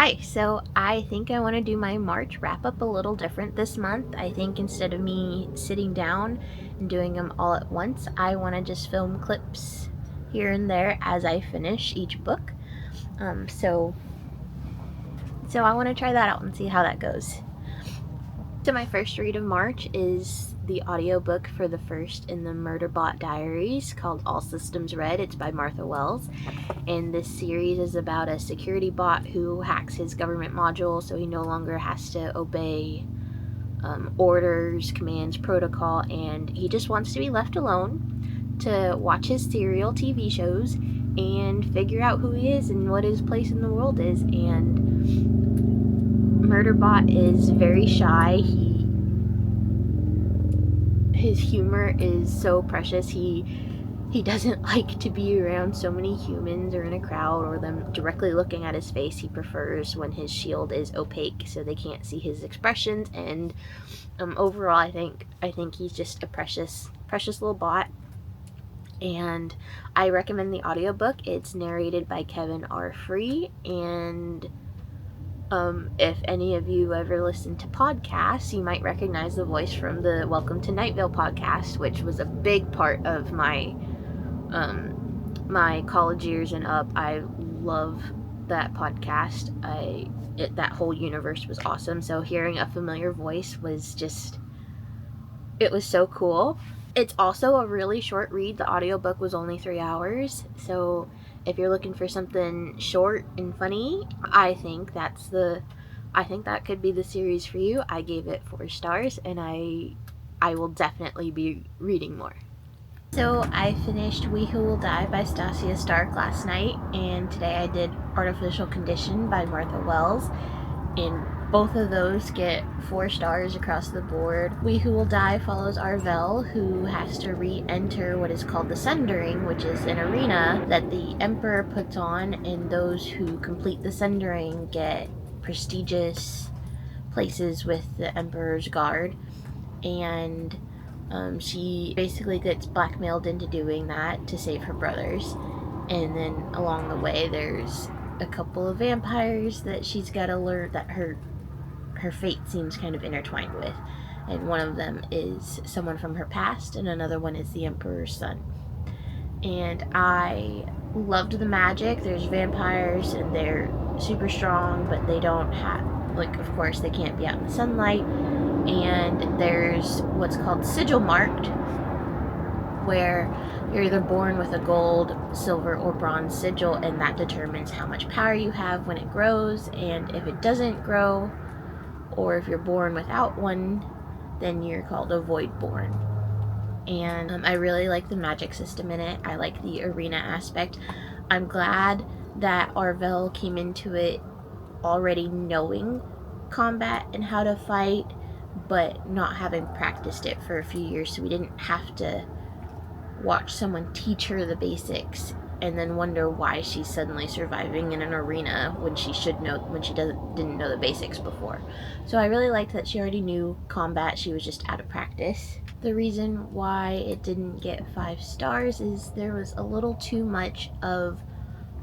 Hi, so I think I want to do my March wrap up a little different this month. I think instead of me sitting down and doing them all at once, I want to just film clips here and there as I finish each book. Um, so, so I want to try that out and see how that goes. So my first read of March is the audiobook for the first in the Murderbot Diaries called All Systems Red. It's by Martha Wells. And this series is about a security bot who hacks his government module so he no longer has to obey orders, commands, protocol, and he just wants to be left alone to watch his serial TV shows and figure out who he is and what his place in the world is. And Murderbot is very shy. His humor is so precious. He doesn't like to be around so many humans or in a crowd or them directly looking at his face. He prefers when his shield is opaque so they can't see his expressions. And overall, I think he's just a precious little bot. And I recommend the audiobook. It's narrated by Kevin R. Free, and if any of you ever listen to podcasts, you might recognize the voice from the Welcome to Night Vale podcast, which was a big part of my my college years and up. I love that podcast. That whole universe was awesome. So hearing a familiar voice was it was so cool. It's also a really short read. The audiobook was only 3 hours. So if you're looking for something short and funny, I think that could be the series for you. I gave it 4 stars, and I will definitely be reading more. So I finished We Who Will Die by Stasia Stark last night, and today I did Artificial Condition by Martha Wells, and both of those get 4 stars across the board. We Who Will Die follows Arvel, who has to re-enter what is called the Sundering, which is an arena that the Emperor puts on, and those who complete the Sundering get prestigious places with the Emperor's guard. And she basically gets blackmailed into doing that to save her brothers. And then along the way, there's a couple of vampires that she's got to learn that her fate seems kind of intertwined with. And one of them is someone from her past, and another one is the Emperor's son. And I loved the magic. There's vampires, and they're super strong, but they don't have, of course, they can't be out in the sunlight. And there's what's called sigil marked, where you're either born with a gold, silver, or bronze sigil, and that determines how much power you have when it grows. And if it doesn't grow, or if you're born without one, then you're called a voidborn. And I really like the magic system in it. I like the arena aspect. I'm glad that Arvel came into it already knowing combat and how to fight, but not having practiced it for a few years, so we didn't have to watch someone teach her the basics and then wonder why she's suddenly surviving in an arena when she didn't know the basics before. So I really liked that she already knew combat, she was just out of practice. The reason why it didn't get 5 stars is there was a little too much of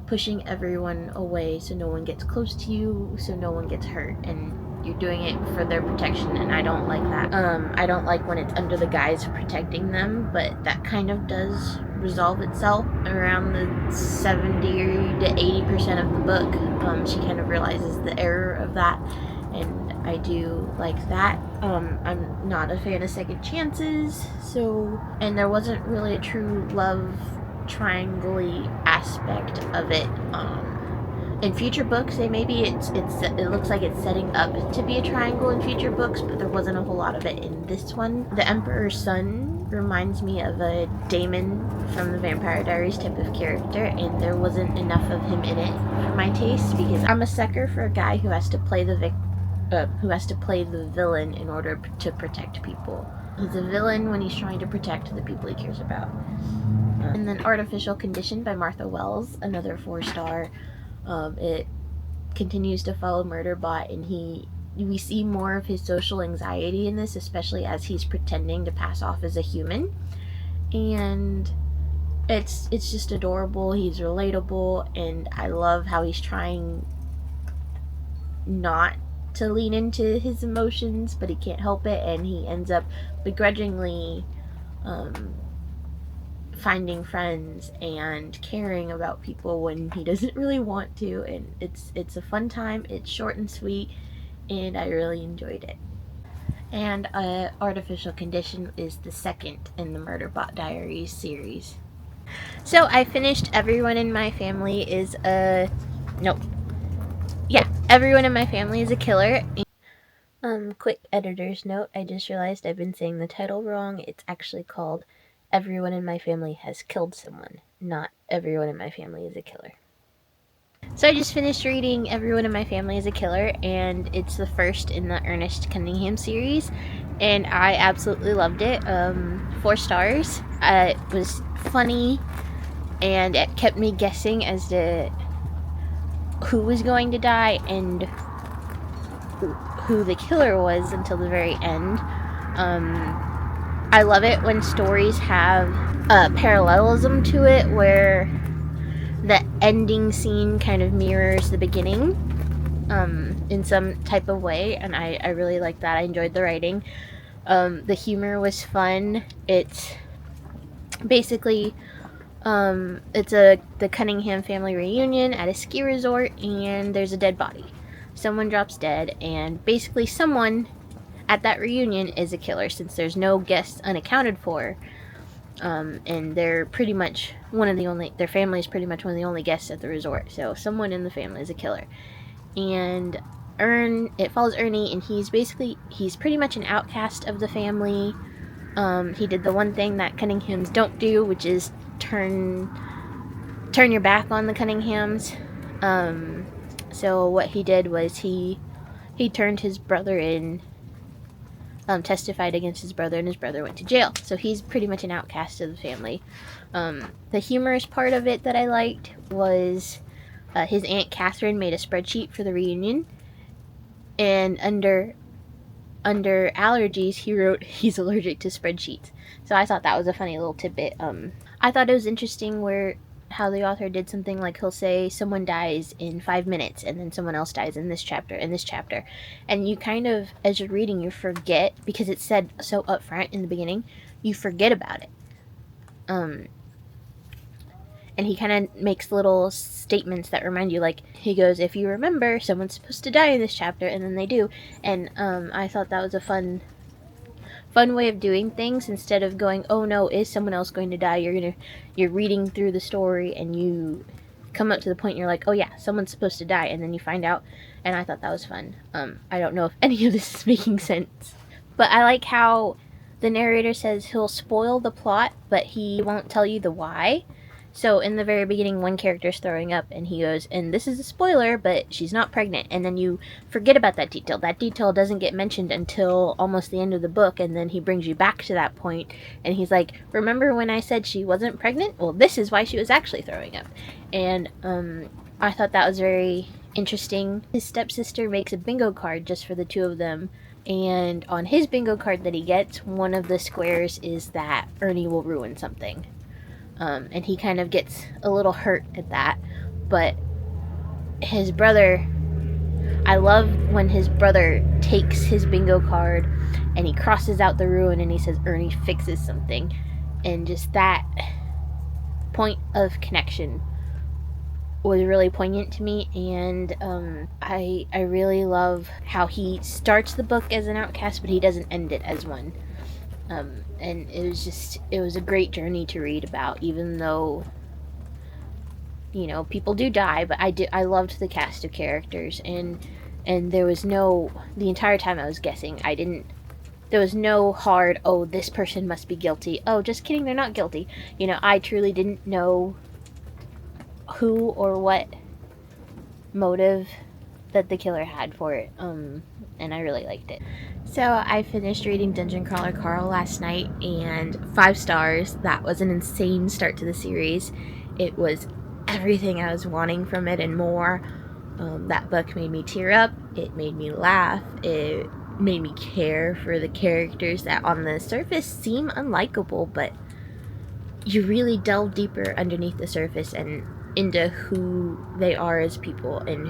pushing everyone away so no one gets close to you, so no one gets hurt, and you're doing it for their protection, and I don't like that. I don't like when it's under the guise of protecting them, but that kind of does resolve itself around the 70 to 80% of the book. She kind of realizes the error of that, and I do like that. I'm not a fan of second chances, and there wasn't really a true love triangle-y aspect of it. In future books, it looks like it's setting up to be a triangle in future books, but there wasn't a whole lot of it in this one. The Emperor's son reminds me of a Daemon from the Vampire Diaries type of character, and there wasn't enough of him in it for my taste, because I'm a sucker for a guy who has to play the villain in order to protect people. He's a villain when he's trying to protect the people he cares about. And then Artificial Condition by Martha Wells, another 4-star. It continues to follow Murderbot, and we see more of his social anxiety in this, especially as he's pretending to pass off as a human. And it's just adorable. He's relatable, and I love how he's trying not to lean into his emotions, but he can't help it, and he ends up begrudgingly finding friends and caring about people when he doesn't really want to. And it's a fun time. It's short and sweet, and I really enjoyed it. And Artificial Condition is the second in the Murderbot Diaries series. So I finished Everyone in My Family is a... Nope. Yeah, Everyone in My Family is a Killer. Quick editor's note, I just realized I've been saying the title wrong. It's actually called Everyone in My Family Has Killed Someone, not Everyone in My Family is a Killer. So I just finished reading Everyone in My Family is a Killer, and it's the first in the Ernest Cunningham series, and I absolutely loved it. 4 stars. It was funny, and it kept me guessing as to who was going to die and who the killer was until the very end. I love it when stories have parallelism to it, where the ending scene kind of mirrors the beginning in some type of way, and I really like that. I enjoyed the writing. The humor was fun. It's basically it's the Cunningham family reunion at a ski resort, and there's a dead body. Someone drops dead, and basically someone at that reunion is a killer, since there's no guests unaccounted for. And they're pretty much their family is pretty much one of the only guests at the resort. So someone in the family is a killer. And it follows Ernie, and he's pretty much an outcast of the family. He did the one thing that Cunninghams don't do, which is turn your back on the Cunninghams. So what he did was he turned his brother in, testified against his brother, and his brother went to jail. So he's pretty much an outcast of the family. The humorous part of it that I liked was his Aunt Catherine made a spreadsheet for the reunion, and under allergies he wrote he's allergic to spreadsheets. So I thought that was a funny little tidbit. I thought it was interesting how the author did something like he'll say someone dies in 5 minutes, and then someone else dies in this chapter, and you kind of, as you're reading, you forget, because it's said so upfront in the beginning, you forget about it. And he kind of makes little statements that remind you, like, he goes, if you remember, someone's supposed to die in this chapter, and then they do. And I thought that was a fun way of doing things, instead of going, oh no, is someone else going to die? You're reading through the story, and you come up to the point and you're like, oh yeah, someone's supposed to die, and then you find out. And I thought that was fun. I don't know if any of this is making sense, but I like how the narrator says he'll spoil the plot, but he won't tell you the why. So in the very beginning, one character's throwing up, and he goes, and this is a spoiler, but she's not pregnant. And then you forget about that detail. That detail doesn't get mentioned until almost the end of the book, and then he brings you back to that point, and he's like, remember when I said she wasn't pregnant? Well, this is why she was actually throwing up. And I thought that was very interesting. His stepsister makes a bingo card just for the two of them, and on his bingo card that he gets, one of the squares is that Ernie will ruin something. And he kind of gets a little hurt at that. But his brother, I love when his brother takes his bingo card and he crosses out the ruin and he says Ernie fixes something. And just that point of connection was really poignant to me. And I really love how he starts the book as an outcast, but he doesn't end it as one. And it was a great journey to read about, even though, people do die, but I loved the cast of characters, and there was the entire time I was guessing, there was no hard, oh, this person must be guilty, oh, just kidding, they're not guilty. I truly didn't know who or what motive that the killer had for it, and I really liked it. So I finished reading Dungeon Crawler Carl last night, and 5 stars. That was an insane start to the series. It was everything I was wanting from it and more. That book made me tear up. It made me laugh. It made me care for the characters that on the surface seem unlikable, but you really delve deeper underneath the surface, and into who they are as people, and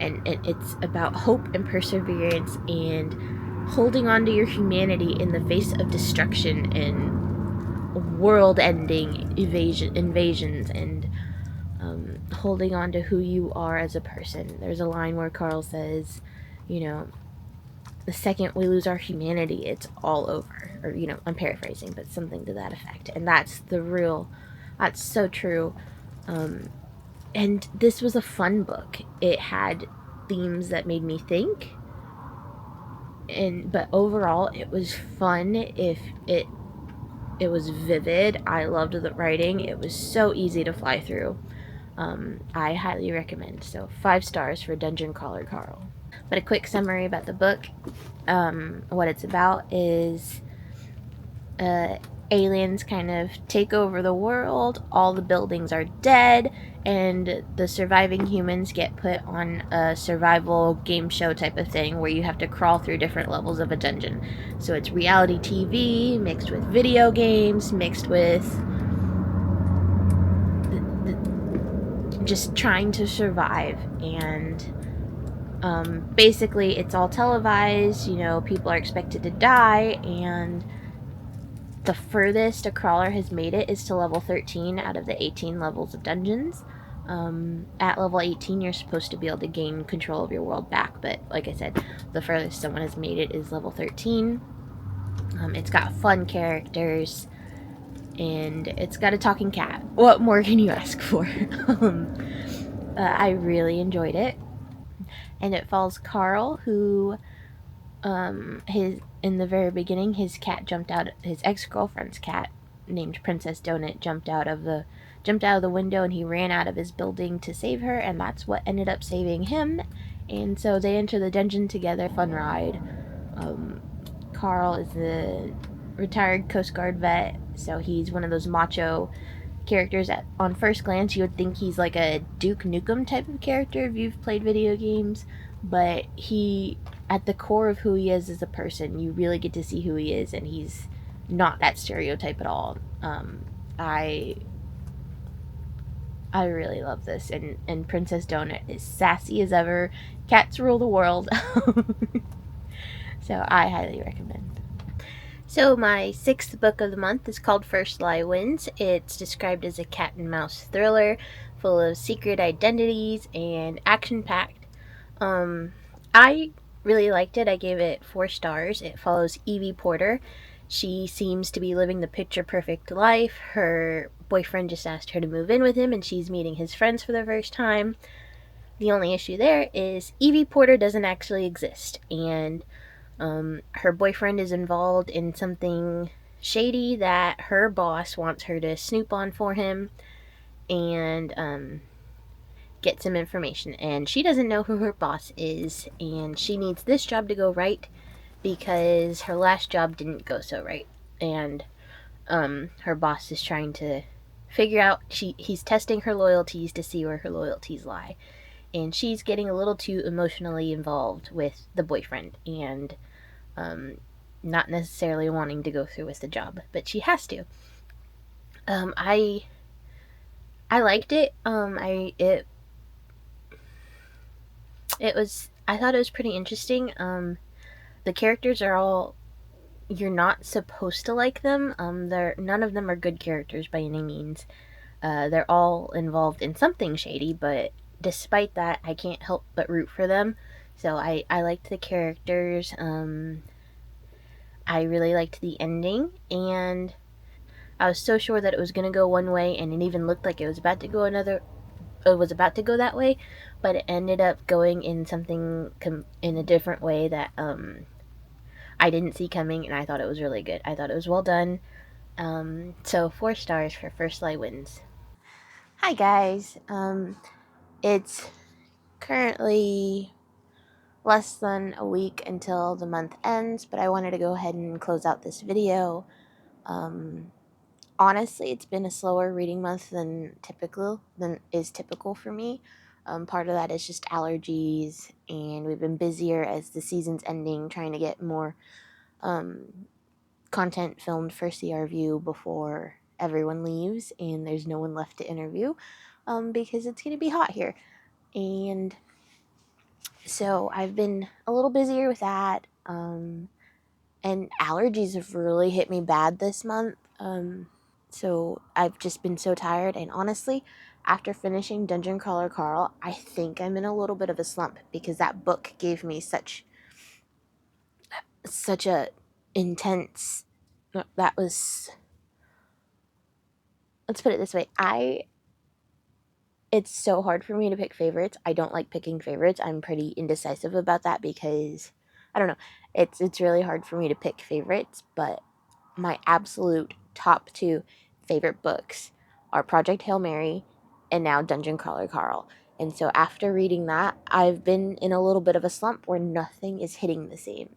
it's about hope and perseverance and holding on to your humanity in the face of destruction and world-ending invasions, and holding on to who you are as a person. There's a line where Carl says, you know, the second we lose our humanity, it's all over. Or, I'm paraphrasing, but something to that effect. And that's so true. And this was a fun book. It had themes that made me think. But overall, it was fun. If it was vivid. I loved the writing. It was so easy to fly through. I highly recommend. So 5 stars for Dungeon Crawler Carl. But a quick summary about the book. What it's about is aliens kind of take over the world. All the buildings are dead, and the surviving humans get put on a survival game show type of thing where you have to crawl through different levels of a dungeon. So it's reality TV mixed with video games, mixed with just trying to survive. And basically, it's all televised. People are expected to die, and the furthest a crawler has made it is to level 13 out of the 18 levels of dungeons. At level 18, you're supposed to be able to gain control of your world back, but like I said, the furthest someone has made it is level 13. It's got fun characters, and it's got a talking cat. What more can you ask for? I really enjoyed it. And it follows Carl, who in the very beginning, his cat jumped out. His ex-girlfriend's cat, named Princess Donut, jumped out of the window, and he ran out of his building to save her, and that's what ended up saving him. And so they enter the dungeon together. Fun ride. Carl is a retired Coast Guard vet, so he's one of those macho characters that on first glance you would think he's like a Duke Nukem type of character if you've played video games, but he, at the core of who he is as a person, you really get to see who he is, and he's not that stereotype at all. I really love this, and Princess Donut is sassy as ever. Cats rule the world. So I highly recommend. So my 6th book of the month is called First Lie Wins. It's described as a cat and mouse thriller full of secret identities and action-packed. I really liked it. I gave it 4 stars. It follows Evie Porter. She seems to be living the picture-perfect life. Her boyfriend just asked her to move in with him, and she's meeting his friends for the first time. The only issue there is Evie Porter doesn't actually exist, and her boyfriend is involved in something shady that her boss wants her to snoop on for him and get some information. And she doesn't know who her boss is, and she needs this job to go right because her last job didn't go so right. And her boss is trying to figure out, he's testing her loyalties to see where her loyalties lie. And she's getting a little too emotionally involved with the boyfriend, and not necessarily wanting to go through with the job, but she has to. I liked it. I thought it was pretty interesting. The characters are all, you're not supposed to like them. None of them are good characters by any means. They're all involved in something shady, but despite that, I can't help but root for them. So I liked the characters. I really liked the ending, and I was so sure that it was going to go one way, and it even looked like it was about to go that way, but it ended up going in something in a different way that I didn't see coming, and I thought it was really good. I thought it was well done. So 4 stars for First Lie Wins. Hi guys. It's currently less than a week until the month ends, but I wanted to go ahead and close out this video. Honestly, it's been a slower reading month than is typical for me. Part of that is just allergies, and we've been busier as the season's ending, trying to get more content filmed for CRView before everyone leaves and there's no one left to interview. because it's going to be hot here. And so I've been a little busier with that. And allergies have really hit me bad this month. So I've just been so tired. And honestly, after finishing Dungeon Crawler Carl, I think I'm in a little bit of a slump because that book gave me such a intense. That was, let's put it this way. It's so hard for me to pick favorites. I don't like picking favorites. I'm pretty indecisive about that because I don't know. It's really hard for me to pick favorites, but my absolute top two favorite books are Project Hail Mary and now Dungeon Crawler Carl. And so after reading that, I've been in a little bit of a slump where nothing is hitting the same.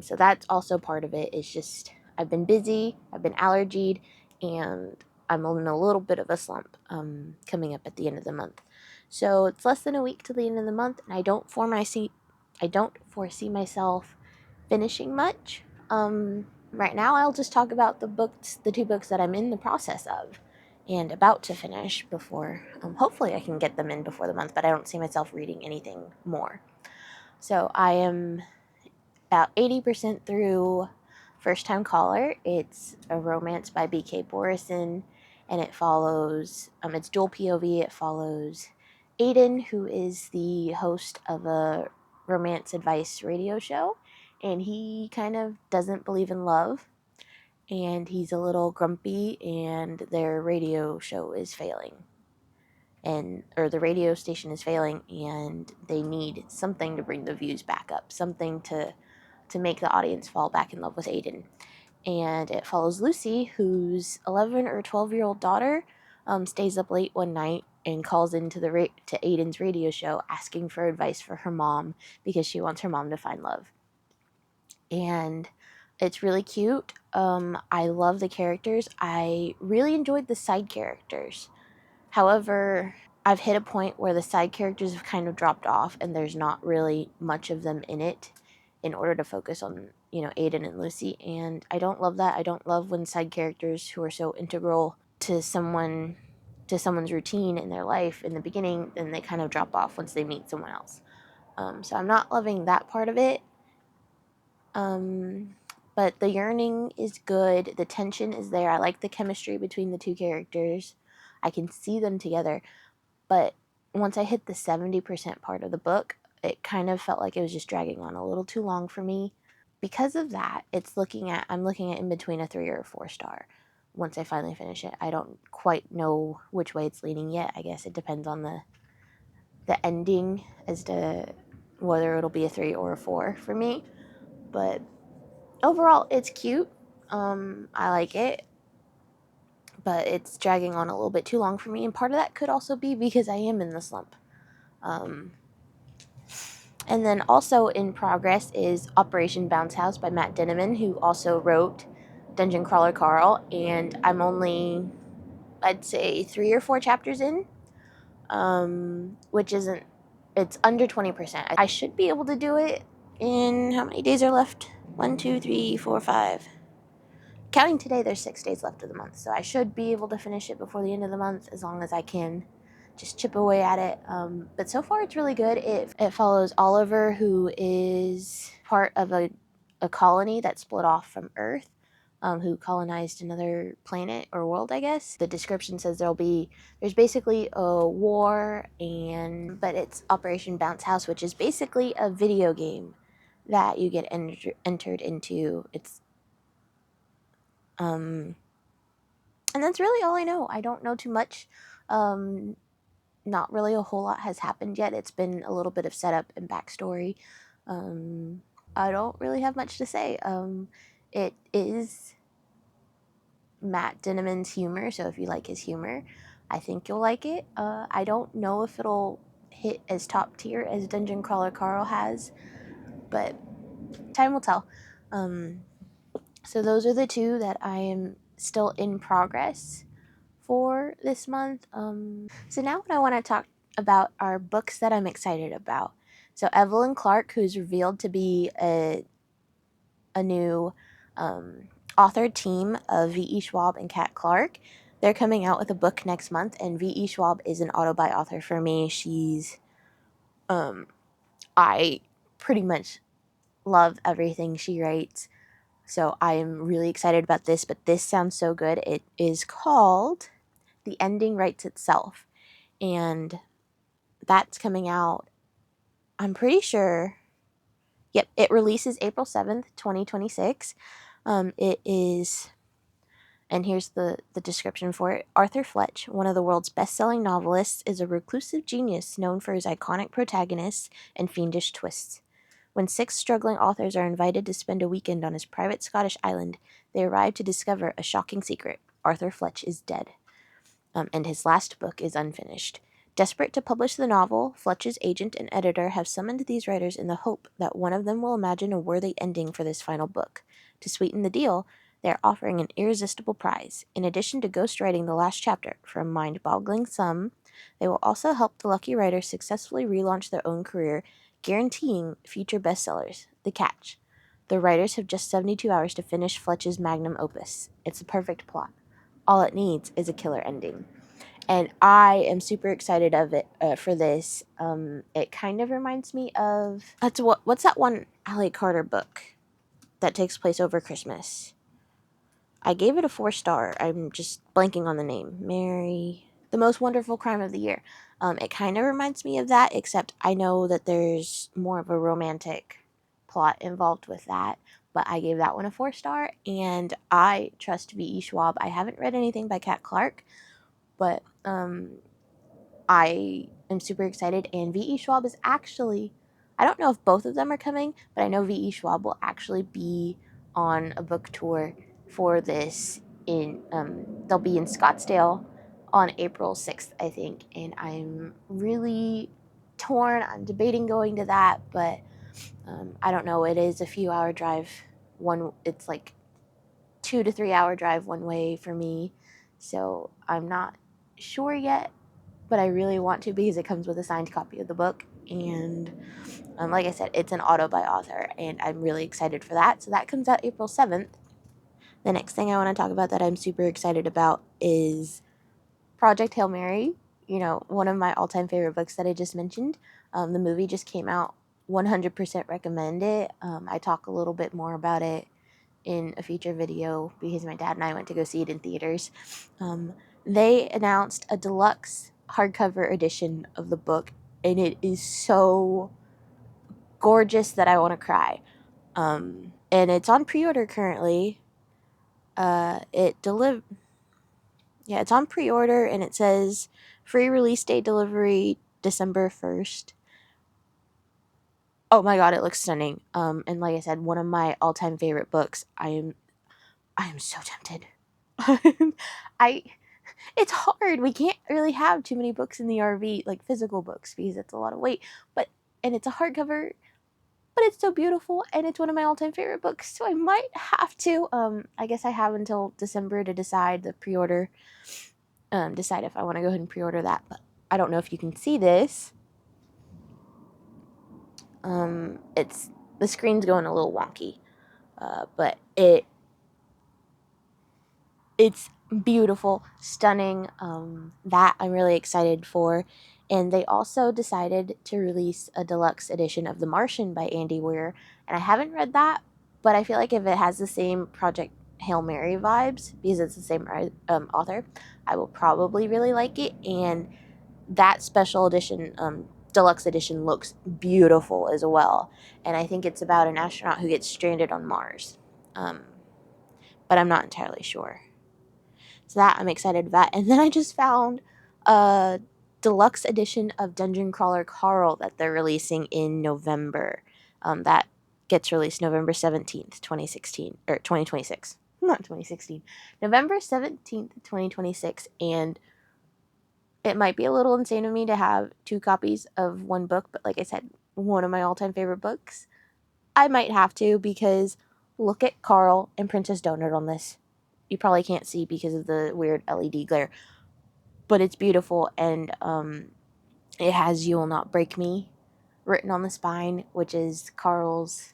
So that's also part of it. It's just I've been busy, I've been allergied, and I'm in a little bit of a slump coming up at the end of the month. So it's less than a week to the end of the month, and I don't foresee myself finishing much. Right now, I'll just talk about the two books that I'm in the process of and about to finish before. Hopefully, I can get them in before the month, but I don't see myself reading anything more. So I am about 80% through First Time Caller. It's a romance by B.K. Borison, and it follows, it's dual POV. It follows Aiden, who is the host of a romance advice radio show, and he kind of doesn't believe in love, and he's a little grumpy, and their radio show is failing. Or the radio station is failing, and they need something to bring the views back up, something to make the audience fall back in love with Aiden. And it follows Lucy, whose 11 or 12-year-old daughter stays up late one night and calls into to Aiden's radio show asking for advice for her mom because she wants her mom to find love. And it's really cute. I love the characters. I really enjoyed the side characters. However, I've hit a point where the side characters have kind of dropped off and there's not really much of them in it in order to focus on, Aiden and Lucy. And I don't love that. I don't love when side characters who are so integral to someone's routine in their life in the beginning, then they kind of drop off once they meet someone else. So I'm not loving that part of it. But the yearning is good. The tension is there. I like the chemistry between the two characters. I can see them together. But once I hit the 70% part of the book, it kind of felt like it was just dragging on a little too long for me. Because of that, I'm looking at in between a 3 or a 4 star. Once I finally finish it, I don't quite know which way it's leaning yet. I guess it depends on the ending as to whether it'll be a 3 or a 4 for me. But overall, it's cute. I like it. But it's dragging on a little bit too long for me, and part of that could also be because I am in the slump. And then also in progress is Operation Bounce House by Matt Dinniman, who also wrote Dungeon Crawler Carl, and I'm only, I'd say, 3 or 4 chapters in, which isn't, it's under 20%. I should be able to do it in, how many days are left? 1, 2, 3, 4, 5. Counting today, there's 6 days left of the month, so I should be able to finish it before the end of the month as long as I can just chip away at it. But so far, it's really good. It follows Oliver, who is part of a colony that split off from Earth, who colonized another planet or world, I guess. The description says there's basically a war, but it's Operation Bounce House, which is basically a video game that you get entered into. And that's really all I know. I don't know too much. Not really a whole lot has happened yet. It's been a little bit of setup and backstory. I don't really have much to say. It is Matt Dinniman's humor, so if you like his humor, I think you'll like it. I don't know if it'll hit as top tier as Dungeon Crawler Carl has, but time will tell. So those are the two that I am still in progress for this month. So now what I want to talk about are books that I'm excited about. So Evelyn Clark, who's revealed to be a new author team of V.E. Schwab and Kat Clark, they're coming out with a book next month, and V.E. Schwab is an auto-buy author for me. She's, I pretty much love everything she writes. So I'm really excited about this, but this sounds so good. It is called The Ending Writes Itself, and that's coming out, I'm pretty sure, yep, it releases April 7th, 2026. It is, and here's the description for it. Arthur Fletch, one of the world's best-selling novelists, is a reclusive genius known for his iconic protagonists and fiendish twists. When 6 struggling authors are invited to spend a weekend on his private Scottish island, they arrive to discover a shocking secret. Arthur Fletch is dead, and his last book is unfinished. Desperate to publish the novel, Fletch's agent and editor have summoned these writers in the hope that one of them will imagine a worthy ending for this final book. To sweeten the deal, they are offering an irresistible prize. In addition to ghostwriting the last chapter for a mind-boggling sum, they will also help the lucky writers successfully relaunch their own career, guaranteeing future bestsellers. The catch: the writers have just 72 hours to finish Fletch's magnum opus. It's the perfect plot. All it needs is a killer ending. And I am super excited of it for this. It kind of reminds me of what's that one Ally Carter book that takes place over Christmas? I gave it a 4-star. I'm just blanking on the name. Mary, The Most Wonderful Crime of the Year. It kind of reminds me of that, except I know that there's more of a romantic plot involved with that. But I gave that one a 4-star, and I trust V.E. Schwab. I haven't read anything by Kat Clark, but I am super excited, and V.E. Schwab is actually, I don't know if both of them are coming, but I know V.E. Schwab will actually be on a book tour for this they'll be in Scottsdale on April 6th, I think, and I'm really torn. I'm debating going to that, but I don't know. It is a few hour drive. It's like 2 to 3 hour drive one way for me, so I'm not sure yet, but I really want to because it comes with a signed copy of the book, and like I said, it's an auto by author, and I'm really excited for that. So that comes out April 7th. The next thing I want to talk about that I'm super excited about is Project Hail Mary, one of my all-time favorite books that I just mentioned. The movie just came out. 100% recommend it. I talk a little bit more about it in a future video because my dad and I went to go see it in theaters. They announced a deluxe hardcover edition of the book, and it is so gorgeous that I want to cry. And it's on pre-order currently. It's on pre-order, and it says free release date delivery December 1st. Oh my god, it looks stunning. And like I said, one of my all-time favorite books. I am so tempted. It's hard. We can't really have too many books in the RV, like physical books, because it's a lot of weight. And it's a hardcover, but it's so beautiful, and it's one of my all-time favorite books, so I might have to. I guess I have until December to decide the pre-order, decide if I want to go ahead and pre-order that, but I don't know if you can see this. The screen's going a little wonky, but it's beautiful, stunning. That I'm really excited for. And they also decided to release a deluxe edition of The Martian by Andy Weir. And I haven't read that, but I feel like if it has the same Project Hail Mary vibes, because it's the same author, I will probably really like it. And that special edition, deluxe edition, looks beautiful as well. And I think it's about an astronaut who gets stranded on Mars. But I'm not entirely sure. So that I'm excited about. And then I just found a deluxe edition of Dungeon Crawler Carl that they're releasing in November. That gets released November 17th, 2016, or 2026. Not 2016. November 17th, 2026. And it might be a little insane of me to have 2 copies of one book, but like I said, one of my all-time favorite books. I might have to, because look at Carl and Princess Donut on this. You probably can't see because of the weird LED glare, but it's beautiful, and it has "You Will Not Break Me" written on the spine, which is Carl's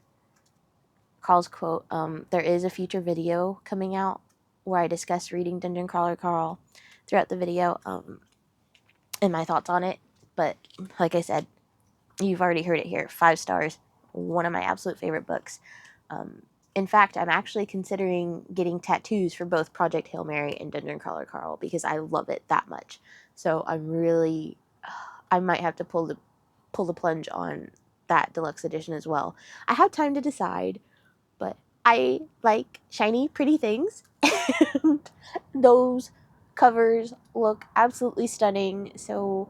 quote. There is a future video coming out where I discuss reading Dungeon Crawler Carl throughout the video, and my thoughts on it. But like I said, you've already heard it here. 5 stars. One of my absolute favorite books. In fact, I'm actually considering getting tattoos for both Project Hail Mary and Dungeon Crawler Carl because I love it that much. So I might have to pull the plunge on that deluxe edition as well. I have time to decide, but I like shiny, pretty things. And those covers look absolutely stunning. So,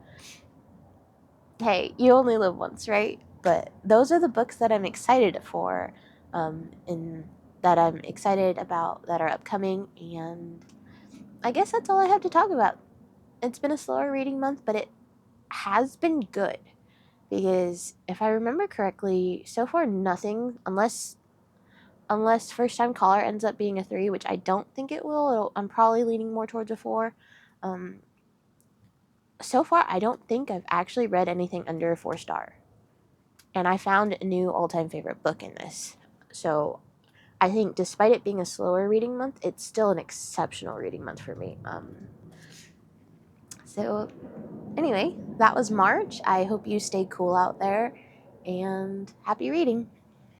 hey, you only live once, right? But those are the books that I'm excited for, and that I'm excited about that are upcoming. And I guess that's all I have to talk about. It's been a slower reading month, but it has been good. Because if I remember correctly, so far nothing, unless First Time Caller ends up being a 3, which I don't think it will. I'm probably leaning more towards a 4. Um, so far, I don't think I've actually read anything under a 4 star. And I found a new all-time favorite book in this. So I think despite it being a slower reading month, it's still an exceptional reading month for me. So anyway, that was March. I hope you stay cool out there, and happy reading.